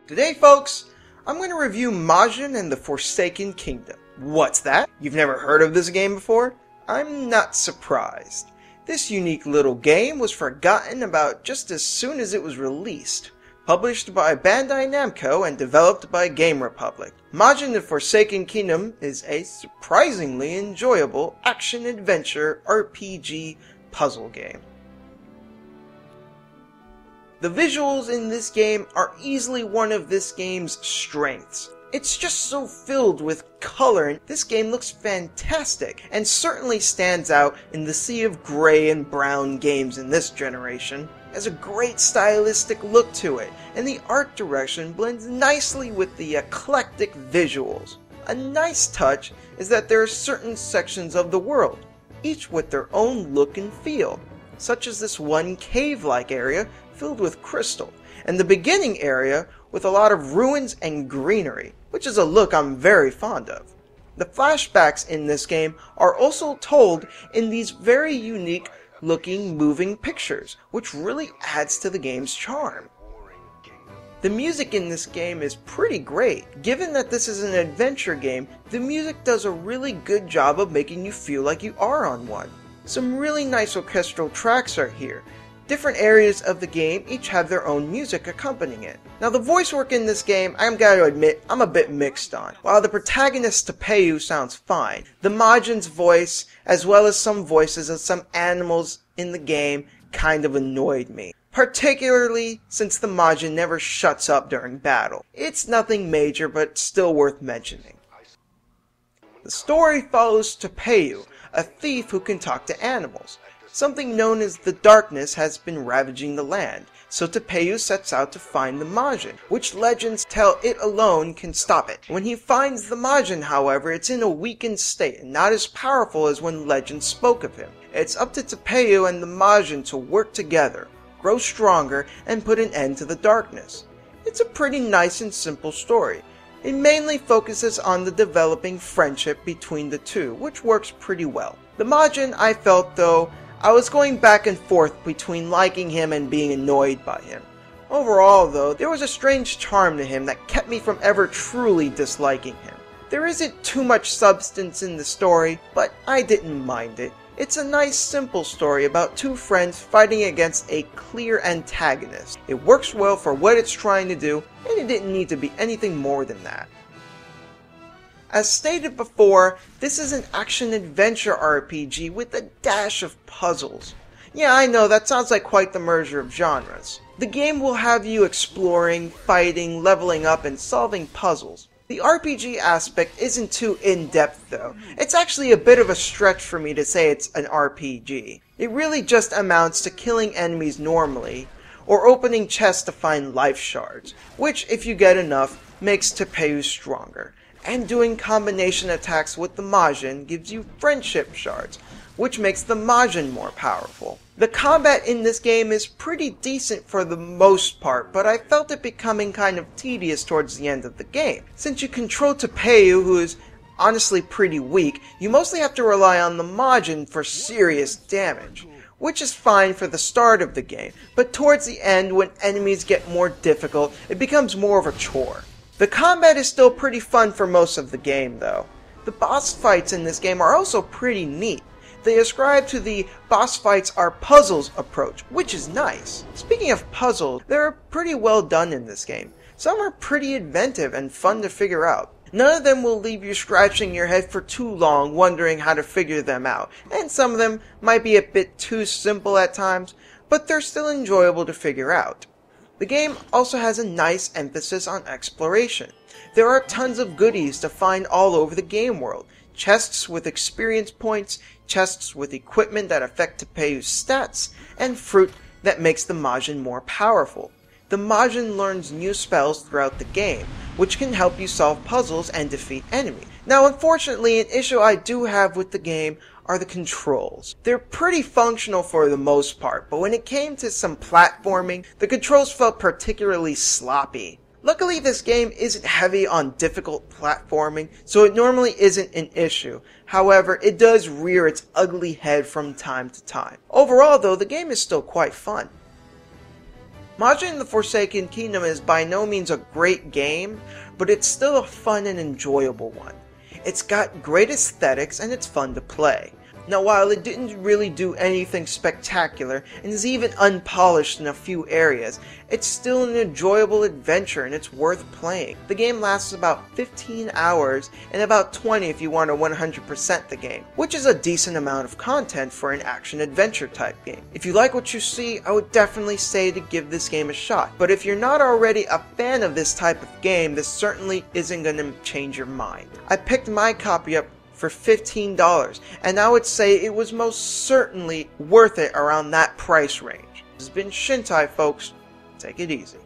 Today, folks, I'm going to review Majin and the Forsaken Kingdom. What's that? You've never heard of this game before? I'm not surprised. This unique little game was forgotten about just as soon as it was released. Published by Bandai Namco and developed by Game Republic, Majin the Forsaken Kingdom is a surprisingly enjoyable action-adventure RPG puzzle game. The visuals in this game are easily one of this game's strengths. It's just so filled with color, and this game looks fantastic, and certainly stands out in the sea of gray and brown games in this generation. It has a great stylistic look to it, and the art direction blends nicely with the eclectic visuals. A nice touch is that there are certain sections of the world, each with their own look and feel, such as this one cave-like area filled with crystal, and the beginning area with a lot of ruins and greenery, which is a look I'm very fond of. The flashbacks in this game are also told in these very unique looking moving pictures, which really adds to the game's charm. The music in this game is pretty great. Given that this is an adventure game, the music does a really good job of making you feel like you are on one. Some really nice orchestral tracks are here. Different areas of the game each have their own music accompanying it. Now the voice work in this game, I'm gotta admit, I'm a bit mixed on. While the protagonist Tepeyu sounds fine, the Majin's voice, as well as some voices of some animals in the game, kind of annoyed me. Particularly since the Majin never shuts up during battle. It's nothing major, but still worth mentioning. The story follows Tepeyu, a thief who can talk to animals. Something known as the darkness has been ravaging the land, so Tepeyu sets out to find the Majin, which legends tell it alone can stop it. When he finds the Majin, however, it's in a weakened state and not as powerful as when legends spoke of him. It's up to Tepeyu and the Majin to work together, grow stronger, and put an end to the darkness. It's a pretty nice and simple story. It mainly focuses on the developing friendship between the two, which works pretty well. The Majin, I felt though, I was going back and forth between liking him and being annoyed by him. Overall though, there was a strange charm to him that kept me from ever truly disliking him. There isn't too much substance in the story, but I didn't mind it. It's a nice simple story about two friends fighting against a clear antagonist. It works well for what it's trying to do, and it didn't need to be anything more than that. As stated before, this is an action-adventure RPG with a dash of puzzles. Yeah, I know, that sounds like quite the merger of genres. The game will have you exploring, fighting, leveling up, and solving puzzles. The RPG aspect isn't too in-depth though. It's actually a bit of a stretch for me to say it's an RPG. It really just amounts to killing enemies normally, or opening chests to find life shards, which, if you get enough, makes Tepeyu stronger. And doing combination attacks with the Majin gives you friendship shards, which makes the Majin more powerful. The combat in this game is pretty decent for the most part, but I felt it becoming kind of tedious towards the end of the game. Since you control Tepeyu, who is honestly pretty weak, you mostly have to rely on the Majin for serious damage, which is fine for the start of the game, but towards the end, when enemies get more difficult, it becomes more of a chore. The combat is still pretty fun for most of the game though. The boss fights in this game are also pretty neat. They ascribe to the boss fights are puzzles approach, which is nice. Speaking of puzzles, they're pretty well done in this game. Some are pretty inventive and fun to figure out. None of them will leave you scratching your head for too long wondering how to figure them out, and some of them might be a bit too simple at times, but they're still enjoyable to figure out. The game also has a nice emphasis on exploration. There are tons of goodies to find all over the game world. Chests with experience points, chests with equipment that affect Tepeyu's stats, and fruit that makes the Majin more powerful. The Majin learns new spells throughout the game, which can help you solve puzzles and defeat enemies. Now unfortunately, an issue I do have with the game are the controls. They're pretty functional for the most part, but when it came to some platforming, the controls felt particularly sloppy. Luckily, this game isn't heavy on difficult platforming, so it normally isn't an issue. However, it does rear its ugly head from time to time. Overall though, the game is still quite fun. Majin the Forsaken Kingdom is by no means a great game, but it's still a fun and enjoyable one. It's got great aesthetics and it's fun to play. Now, while it didn't really do anything spectacular and is even unpolished in a few areas, it's still an enjoyable adventure and it's worth playing. The game lasts about 15 hours and about 20 if you want to 100% the game, which is a decent amount of content for an action-adventure type game. If you like what you see, I would definitely say to give this game a shot, but if you're not already a fan of this type of game, this certainly isn't going to change your mind. I picked my copy up for $15, and I would say it was most certainly worth it around that price range. This has been Shintai, folks. Take it easy.